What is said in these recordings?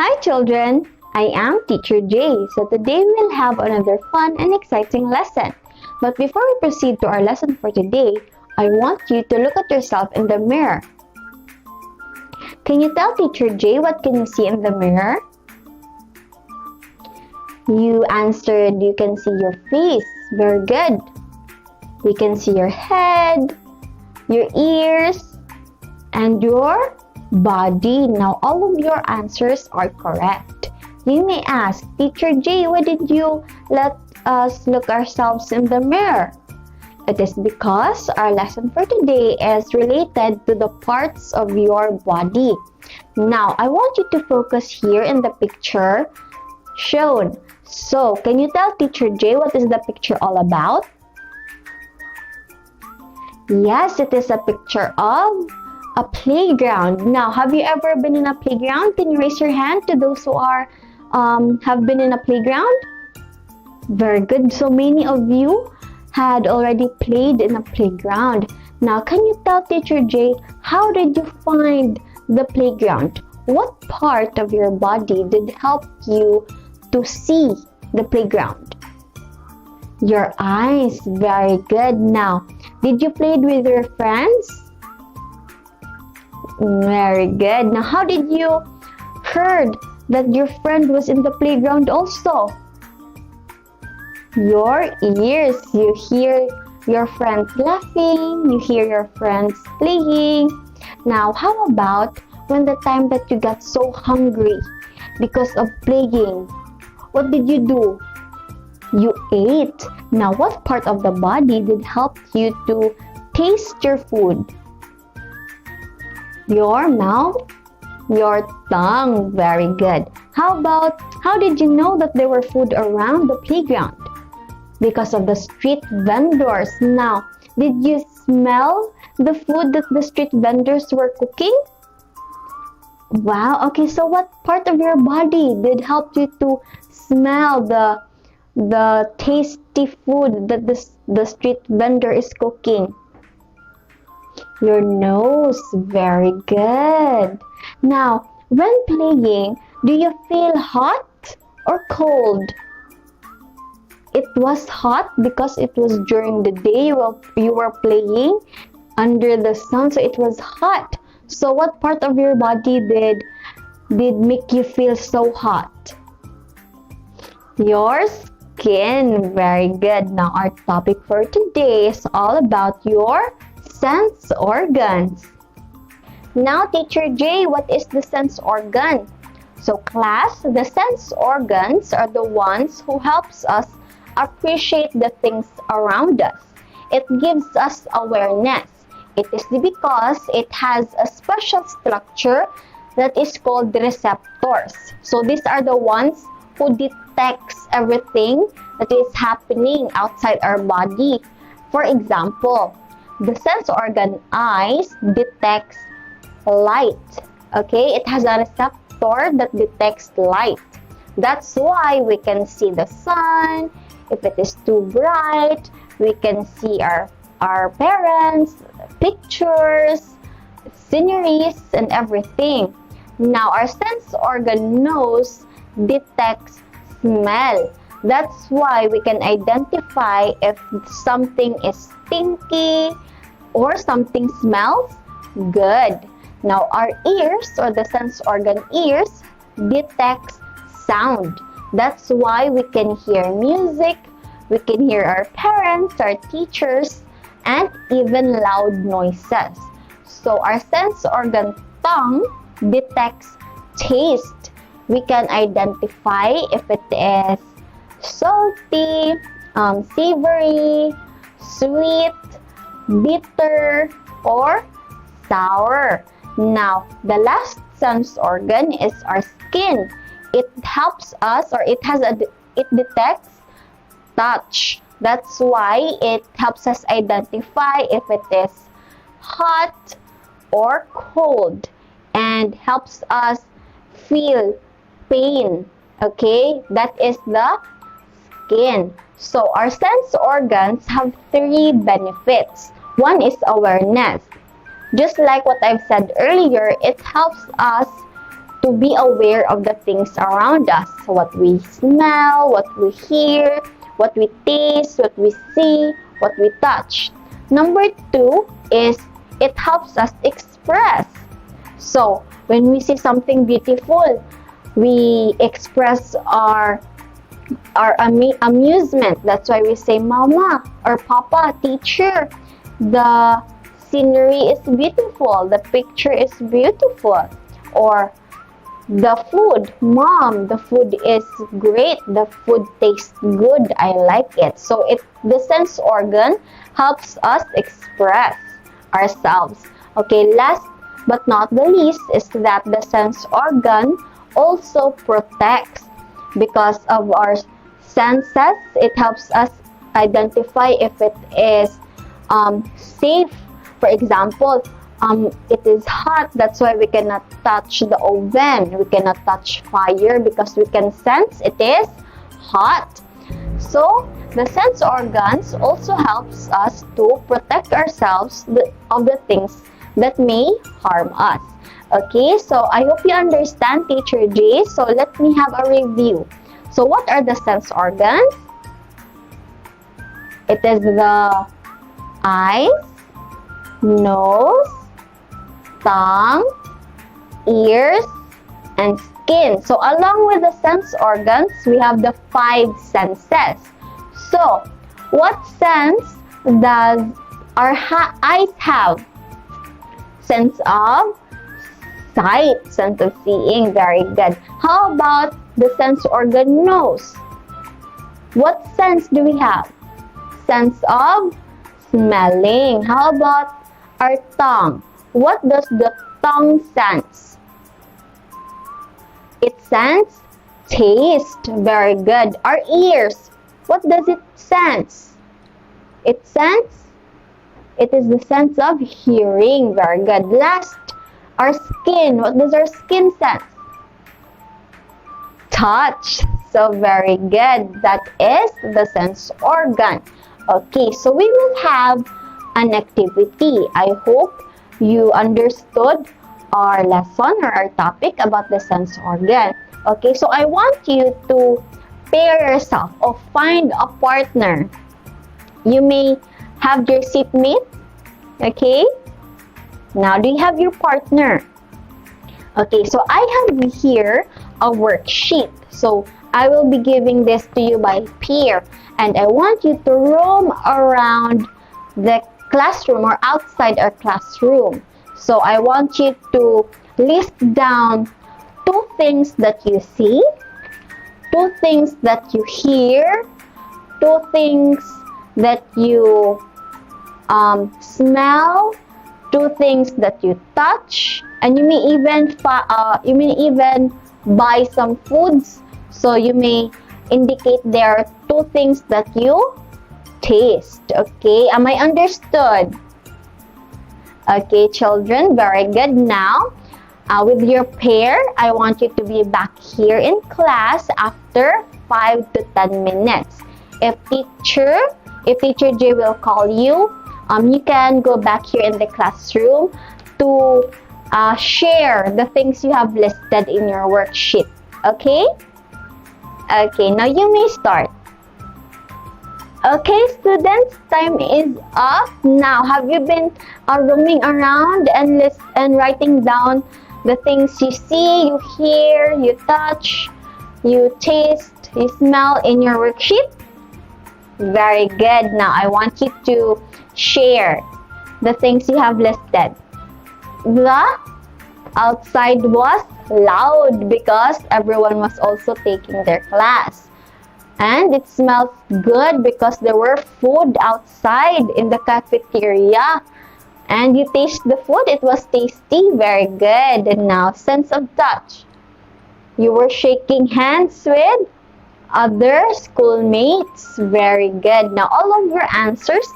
Hi children, I am Teacher J. So today we'll have another fun and exciting lesson. But before we proceed to our lesson for today, I want you to look at yourself in the mirror. Can you tell Teacher J what can you see in the mirror? You answered you can see your face. Very good. We can see your head, your ears, and your body. Now all of your answers are correct. You may ask, Teacher J, why did you let us look ourselves in the mirror? It is because our lesson for today is related to the parts of your body. Now, I want you to focus here in the picture shown. So, can you tell Teacher J what is the picture all about? Yes, it is a picture of a playground. Now, have you ever been in a playground? Can you raise your hand to those who have been in a playground? Very good. So many of you had already played in a playground. Now, can you tell Teacher J, how did you find the playground? What part of your body did help you to see the playground? Your eyes. Very good. Now, did you play with your friends? Very good. Now, how did you heard that your friend was in the playground also? Your ears. You hear your friends laughing. You hear your friends playing. Now, how about when the time that you got so hungry because of playing? What did you do? You ate. Now, what part of the body did help you to taste your food? Your mouth, your tongue. Very good. How did you know that there were food around the playground? Because of the street vendors. Now, did you smell the food that the street vendors were cooking? Wow. Okay, so what part of your body did help you to smell the tasty food that the street vendor is cooking? Your nose. Very good. Now, when playing, do you feel hot or cold? It was hot because it was during the day you were playing under the sun, so it was hot. So what part of your body did make you feel so hot? Your skin. Very good. Now our topic for today is all about your sense organs. Now, Teacher J, what is the sense organ? So class, the sense organs are the ones who helps us appreciate the things around us. It gives us awareness. It is because it has a special structure that is called receptors. So these are the ones who detects everything that is happening outside our body. For example, the sense organ eyes detects light. Okay, it has a receptor that detects light. That's why we can see the sun. If it is too bright, we can see our parents, pictures, sceneries, and everything. Now, our sense organ nose detects smell. That's why we can identify if something is stinky or something smells good. Now, our ears, or the sense organ ears, detects sound. That's why we can hear music, we can hear our parents, our teachers, and even loud noises. So our sense organ tongue detects taste. We can identify if it is salty, savory, sweet, bitter, or sour. Now, the last sense organ is our skin. It helps us, or it detects touch. That's why it helps us identify if it is hot or cold, and helps us feel pain. Okay, that is the skin. So our sense organs have three benefits. One is awareness. Just like what I've said earlier, it helps us to be aware of the things around us. What we smell, what we hear, what we taste, what we see, what we touch. Number 2 is it helps us express. So, when we see something beautiful, we express our amusement. That's why we say, Mama or Papa, teacher, the scenery is beautiful, the picture is beautiful. Or the food, Mom, the food is great, the food tastes good, I like it. So the sense organ helps us express ourselves. Okay, last but not the least is that the sense organ also protects. Because of our senses, it helps us identify if it is safe. For example, it is hot, that's why we cannot touch the oven, we cannot touch fire, because we can sense it is hot. So the sense organs also helps us to protect ourselves of the things that may harm us. Okay, so I hope you understand, Teacher J. So let me have a review. So what are the sense organs? It is the eyes, nose, tongue, ears, and skin. So along with the sense organs, we have the 5 senses. So what sense does our eyes have? Sense of sight, sense of seeing. Very good. How about the sense organ nose? What sense do we have? Sense of smelling. How about our tongue? What does the tongue sense? It senses taste. Very good. Our ears, what does it sense? It is the sense of hearing. Very good. Last, our skin. What does our skin sense? Touch. So very good. That is the sense organ. Okay, so we will have an activity. I hope you understood our lesson or our topic about the sense organ. Okay, so I want you to pair yourself or find a partner. You may have your seatmate. Okay, now do you have your partner? Okay, so I have here a worksheet. So I will be giving this to you by pair, and I want you to roam around the classroom or outside our classroom. So I want you to list down 2 things that you see, 2 things that you hear, 2 things that you smell, 2 things that you touch, and you may even buy some foods. So you may indicate there are 2 things that you taste. Okay, am I understood? Okay, children, very good. Now, with your pair, I want you to be back here in class after 5 to 10 minutes. If Teacher J will call you, you can go back here in the classroom to share the things you have listed in your worksheet. Okay? Okay, now you may start. Okay, students, time is up. Now, have you been roaming around and writing down the things you see, you hear, you touch, you taste, you smell in your worksheet? Very good. Now, I want you to share the things you have listed. The outside was loud because everyone was also taking their class. And it smells good because there were food outside in the cafeteria. And you taste the food, it was tasty. Very good. And now, sense of touch. You were shaking hands with other schoolmates. Very good. Now, all of your answers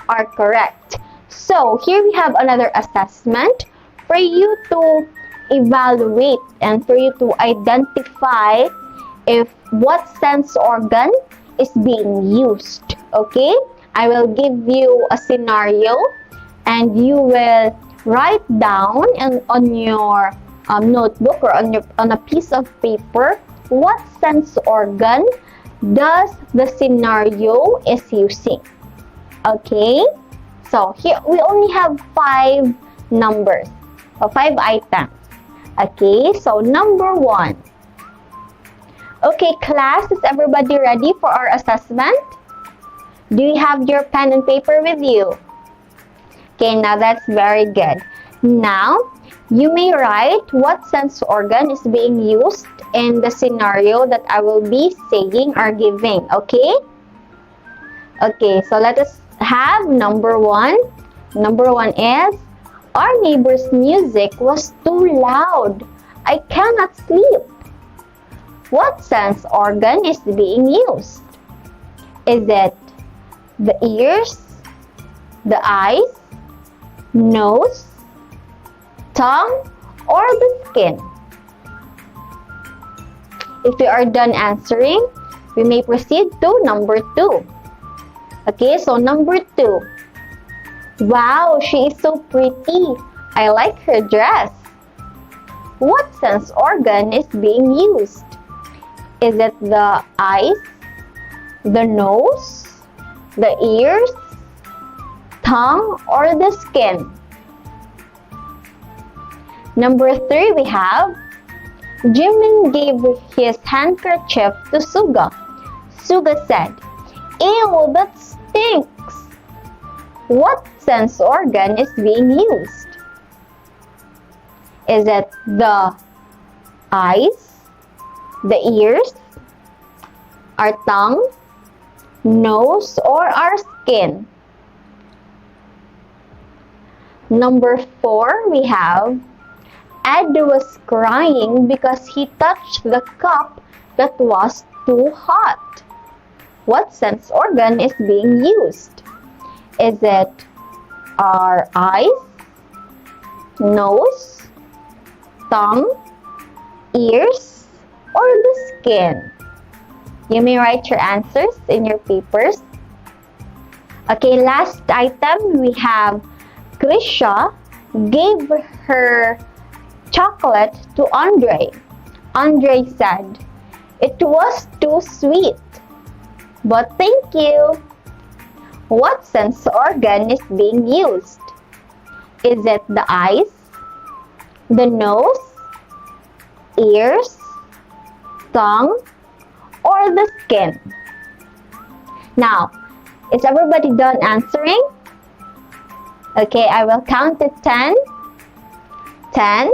are correct. So, here we have another assessment for you to evaluate and for you to identify if what sense organ is being used. Okay, I will give you a scenario and you will write down on your notebook or on a piece of paper what sense organ does the scenario is using. Okay, so here we only have 5 numbers or 5 items. Okay, so number 1. Okay, class, is everybody ready for our assessment? Do you have your pen and paper with you? Okay, now that's very good. Now, you may write what sense organ is being used in the scenario that I will be saying or giving, okay? Okay, so let us have number 1. Number 1 is, our neighbor's music was too loud. I cannot sleep. What sense organ is being used? Is it the ears, the eyes, nose, tongue, or the skin? If you are done answering, we may proceed to number 2. Okay, so number 2. Wow, she is so pretty. I like her dress. What sense organ is being used? Is it the eyes, the nose, the ears, tongue, or the skin? Number 3, we have Jimin gave his handkerchief to Suga. Suga said, "Ew, that stinks." What sense organ is being used? Is it the eyes, the ears, our tongue, nose, or our skin? Number 4, we have Ed was crying because he touched the cup that was too hot. What sense organ is being used? Is it our eyes, nose, tongue, ears, or the skin? You may write your answers in your papers. Okay, last item, we have Krisha gave her chocolate to Andre. Andre said, "It was too sweet, but thank you." What sense organ is being used? Is it the eyes, the nose, ears, tongue, or the skin? Now, is everybody done answering? Okay, I will count to 10. 10,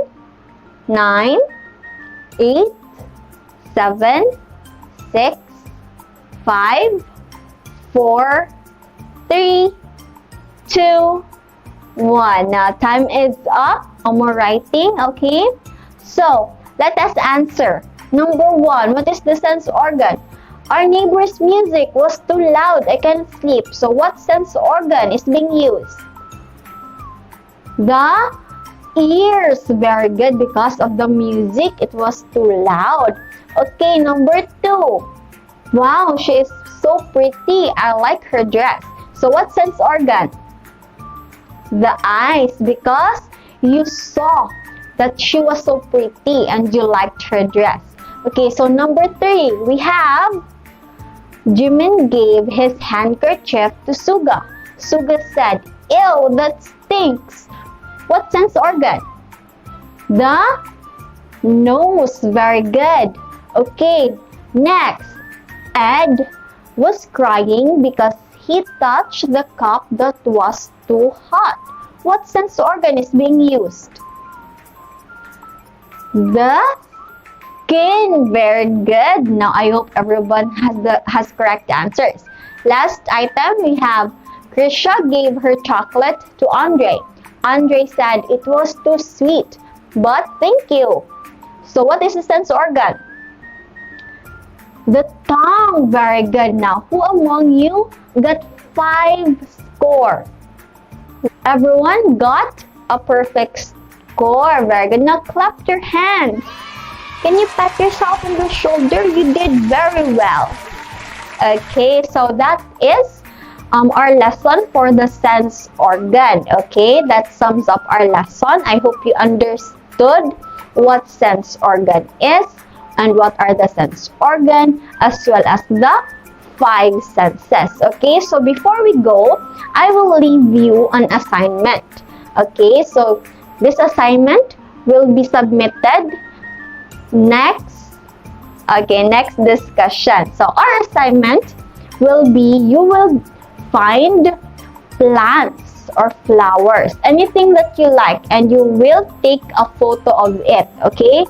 9, 8, 7, 6, 5, 4, 3, 2, 1. Now, time is up. No more writing, okay? So, let us answer. Number 1, what is the sense organ? Our neighbor's music was too loud. I can't sleep. So, what sense organ is being used? The ears. Very good, because of the music, it was too loud. Okay, number 2. Wow, she is so pretty. I like her dress. So what sense organ? The eyes, because you saw that she was so pretty and you liked her dress. Okay, so number 3, we have Jimin gave his handkerchief to Suga. Suga said, "Ew, that stinks." What sense organ? The nose. Very good. Okay, next. Ed was crying because he touched the cup that was too hot. What sense organ is being used? The skin. Very good. Now, I hope everyone has correct answers. Last item, we have Krisha gave her chocolate to Andre. Andre said it was too sweet, but thank you. So what is the sense organ? The tongue. Very good. Now, who among you got 5 score? Everyone got a perfect score. Very good. Now, clap your hands. Can you pat yourself on the shoulder? You did very well. Okay, so that is our lesson for the sense organ. Okay, that sums up our lesson. I hope you understood what sense organ is and what are the sense organ, as well as the 5 senses. Okay, so before we go, I will leave you an assignment. Okay, so this assignment will be submitted next discussion. So our assignment will be, you will find plants or flowers, anything that you like, and you will take a photo of it. Okay,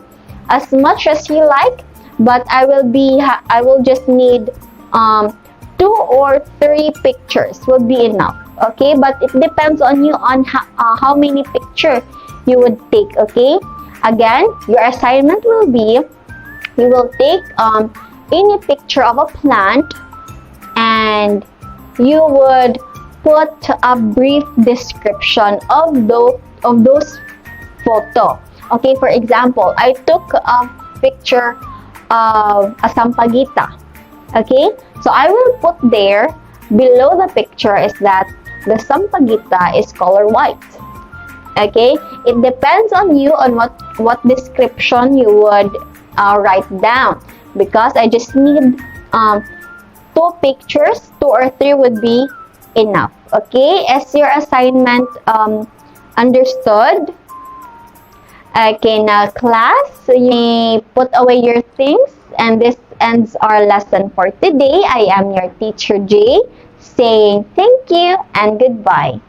as much as you like, but I will just need 2 or 3 pictures will be enough. Okay, but it depends on you on how many pictures you would take. Okay, again, your assignment will be, you will take any picture of a plant and you would put a brief description of those photo. Okay, for example, I took a picture of a sampaguita. Okay, so I will put there below the picture is that the sampaguita is color white. Okay, it depends on you on what description you would write down, because I just need 2 pictures, 2 or 3 would be enough. Okay, as your assignment understood. Okay, now class, you may put away your things, and this ends our lesson for today. I am your teacher J, saying thank you and goodbye.